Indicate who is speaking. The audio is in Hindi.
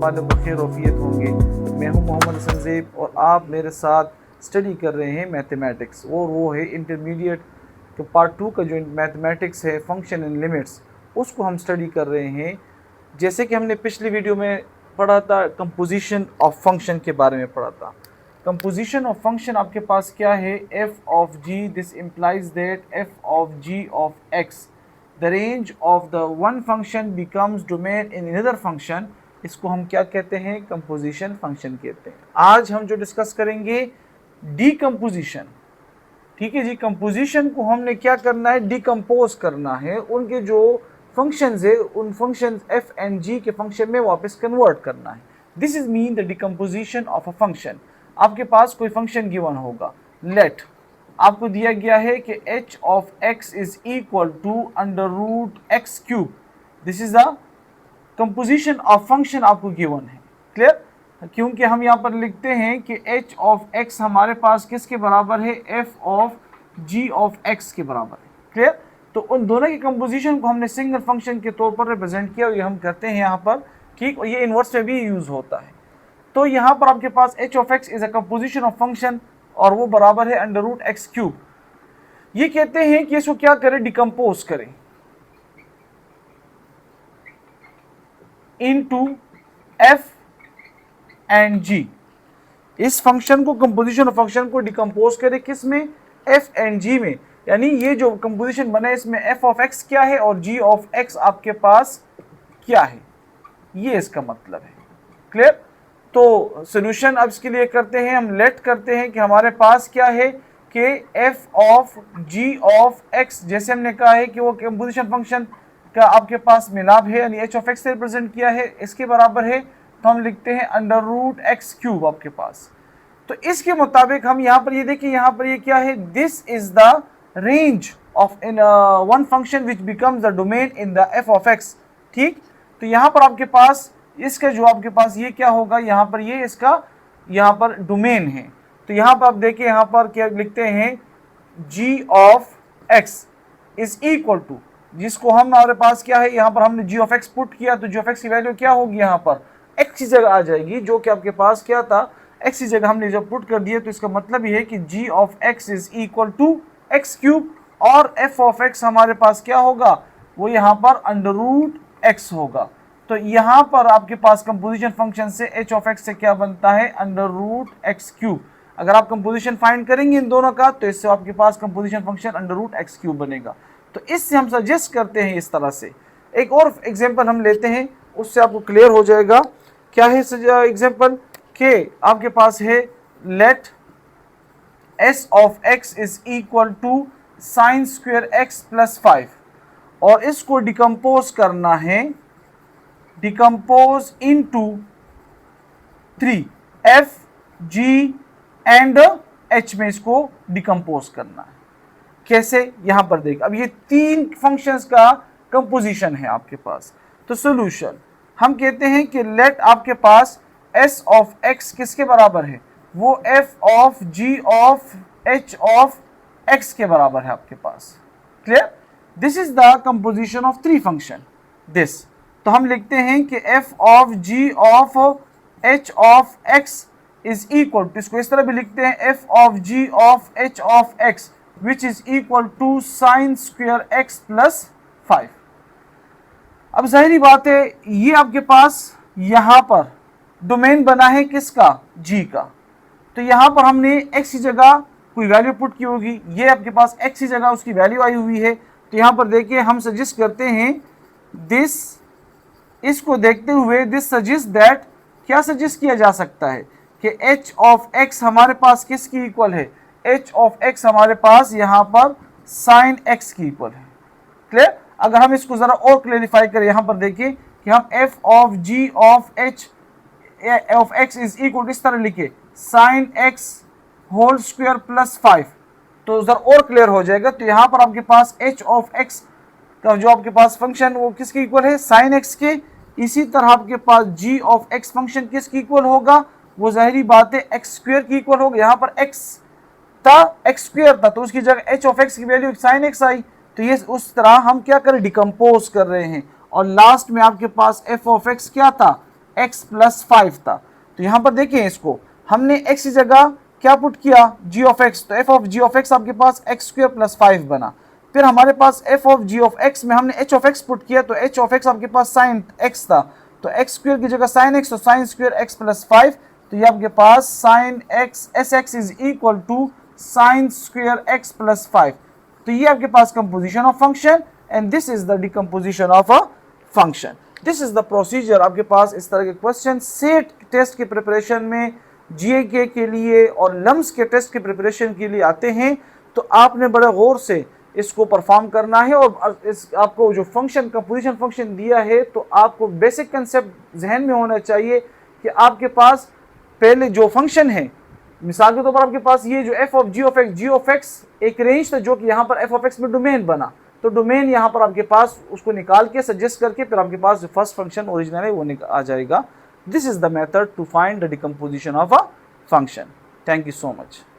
Speaker 1: वाले बखैर वफ़ियत होंगे। मैं हूं मोहम्मद हसन ज़ैब और आप मेरे साथ स्टडी कर रहे हैं मैथमेटिक्स, और वो है इंटरमीडिएट के पार्ट 2 का जो मैथमेटिक्स है, फंक्शन एंड लिमिट्स, उसको हम स्टडी कर रहे हैं। जैसे कि हमने पिछली वीडियो में पढ़ा था, कंपोजिशन ऑफ फंक्शन के बारे में पढ़ा था। कंपोजिशन ऑफ फंक्शन आपके पास क्या है, F of G, this implies that F of G of X the range of the one function becomes domain in another function. इसको हम क्या कहते हैं, कंपोजिशन फंक्शन कहते हैं। आज हम जो डिस्कस करेंगे डीकम्पोजिशन, ठीक है जी। कंपोजिशन को हमने क्या करना है, डिकम्पोज करना है, उनके जो फंक्शंस है उन फंक्शंस एफ एंड जी के फंक्शन में वापस कन्वर्ट करना है। This is mean the decomposition of a function. आपके पास कोई फंक्शन गिवन होगा, लेट आपको दिया गया है कि h of x is equal to under root x cube. This is the composition of function आपको गिवन है, क्लियर। क्योंकि हम यहाँ पर लिखते हैं कि h ऑफ x हमारे पास किसके बराबर है, f of g of x के बराबर है, क्लियर। तो उन दोनों की कंपोजिशन को हमने सिंगल फंक्शन के तौर पर रिप्रेजेंट किया, और ये हम करते हैं यहाँ पर, ठीक। और ये इन्वर्स में भी यूज होता है। तो यहाँ पर आपके पास h of x is a composition of function, और वो बराबर है अंडर रूट एक्स क्यूब। ये कहते हैं कि इसको क्या करें, डिकम्पोज करें इनटू f एंड g। इस फंक्शन को, कंपोजिशन ऑफ फंक्शन को डिकम्पोज करें किस में, f एंड g में। यानी ये जो कंपोजिशन बना है इसमें f ऑफ x क्या है और g ऑफ x आपके पास क्या है, ये इसका मतलब है, क्लियर। तो सोल्यूशन अब इसके लिए करते हैं, हम लेट करते हैं कि हमारे पास क्या है कि f of g of x, जैसे हमने कहा है कि वो कंपोजिशन फंक्शन का आपके पास मिलाप है, यानी h ऑफ x से रिप्रेजेंट किया है, इसके बराबर है। तो हम लिखते हैं अंडर रूट एक्स क्यूब आपके पास। तो इसके मुताबिक हम यहाँ पर ये देखिए, यहाँ पर ये क्या है, this is the range of in one function which becomes the domain in the f of x, ठीक। तो यहाँ पर आपके पास इसका जो आपके पास ये क्या होगा, यहाँ पर ये इसका यहाँ पर डोमेन है। तो यहाँ पर आप देखिए, यहाँ पर क्या लिखते हैं, g of x is equal to, जिसको हम हमारे पास क्या है, यहाँ पर हमने g ऑफ x पुट किया, तो g ऑफ x की वैल्यू क्या होगी, यहाँ पर x की जगह आ जाएगी, जो कि आपके पास क्या था, x की जगह हमने जब पुट कर दिया, तो इसका मतलब ये है कि g of x is equal to X cube, और f ऑफ x हमारे पास क्या होगा, वो यहाँ पर अंडर रूट x होगा। तो यहाँ पर आपके पास कंपोजिशन फंक्शन से h ऑफ x से क्या बनता है, अंडर रूट एक्स क्यूब। अगर आप कंपोजिशन फाइंड करेंगे इन दोनों का, तो इससे आपके पास composition function under root x cube बनेगा। तो इससे हम सजेस्ट करते हैं इस तरह से। एक और एग्जांपल हम लेते हैं, उससे आपको क्लियर हो जाएगा। क्या है एग्जांपल के आपके पास है, let s of x is equal to sine square x plus 5, और इसको डिकम्पोज करना है, decompose into 3 f g and h में इसको डिकम्पोज करना है। कैसे, यहां पर देख, अब ये तीन फंक्शंस का कंपोजिशन है आपके पास। तो सॉल्यूशन हम कहते हैं कि लेट आपके पास s ऑफ x किसके बराबर है, वो f of g of h of x के बराबर है आपके पास, clear. This is the composition of three function this. तो हम लिखते हैं कि f of g of h of x is equal to, इसको इस तरह भी लिखते हैं, f of g of h of x which is equal to sine square x plus 5। अब जाहिर बात है, ये आपके पास यहाँ पर डोमेन बना है किसका, g का। तो यहाँ पर हमने x की जगह कोई वैल्यू पुट की होगी, ये आपके पास x की जगह उसकी वैल्यू आई हुई है। तो यहाँ पर देखिए, हम सजेस्ट करते हैं दिस, इसको देखते हुए दिस सजेस्ट दैट, क्या सजेस्ट किया जा सकता है कि h ऑफ x हमारे पास किसकी इक्वल है, h ऑफ x हमारे पास यहाँ पर साइन x की इक्वल है, क्लियर। अगर हम इसको जरा और क्लेरिफाई करें, यहाँ पर देखिए कि हम f of g of h of x is equal, इस तरह लिखे sine x whole square plus 5, तो जरा और क्लियर हो जाएगा। तो यहाँ पर आपके पास h ऑफ x का जो आपके पास फंक्शन वो किसके इक्वल है, साइन x के। इसी तरह आपके पास g ऑफ x फंक्शन किसकी इक्वल होगा, वो जाहिरी बात है x स्क्वायर की इक्वल होगा। यहाँ पर x था, x स्क्वायर था, तो उसकी जगह h ऑफ x की वैल्यू साइन x आई। तो ये उस तरह हम क्या करें, डिकम्पोज कर रहे हैं। और लास्ट में आपके पास f ऑफ x क्या था, x प्लस 5 था। तो यहाँ पर देखें इसको, हमने x की जगह क्या पुट किया, g ऑफ x, तो f of g of x आपके पास x स्क्वायर प्लस 5 बना। फिर हमारे पास f of g of x में हमने h ऑफ x पुट किया, तो h ऑफ x आपके पास साइन x था, तो x स्क्वायर की जगह साइन x, तो साइन स्क्वायर x प्लस 5, तो ये आपके पास sine x S X is equal to sine square x plus 5। तो ये आपके पास composition of function and this is the decomposition of a function. This is the procedure. आपके पास इस तरह के क्वेश्चन सेट टेस्ट की प्रिपरेशन में, जीके के लिए और लम्स के टेस्ट की प्रिपरेशन के लिए आते हैं, तो आपने बड़े गौर से इसको परफॉर्म करना है। और आपको जो फंक्शन कंपोजिशन फंक्शन दिया है, तो आपको बेसिक कंसेप्ट जहन में होना चाहिए कि आपके पास पहले जो फंक्शन है, मिसाल के तौर पर आपके पास ये जो f of g of x एक रेंज था, जो कि यहाँ पर f ऑफ x में डोमेन बना, तो डोमेन यहाँ पर आपके पास उसको निकाल के सजेस्ट करके फिर आपके पास जो फर्स्ट फंक्शन ओरिजिनल है वो आ जाएगा। This is the method to find the decomposition of a function. Thank you so much.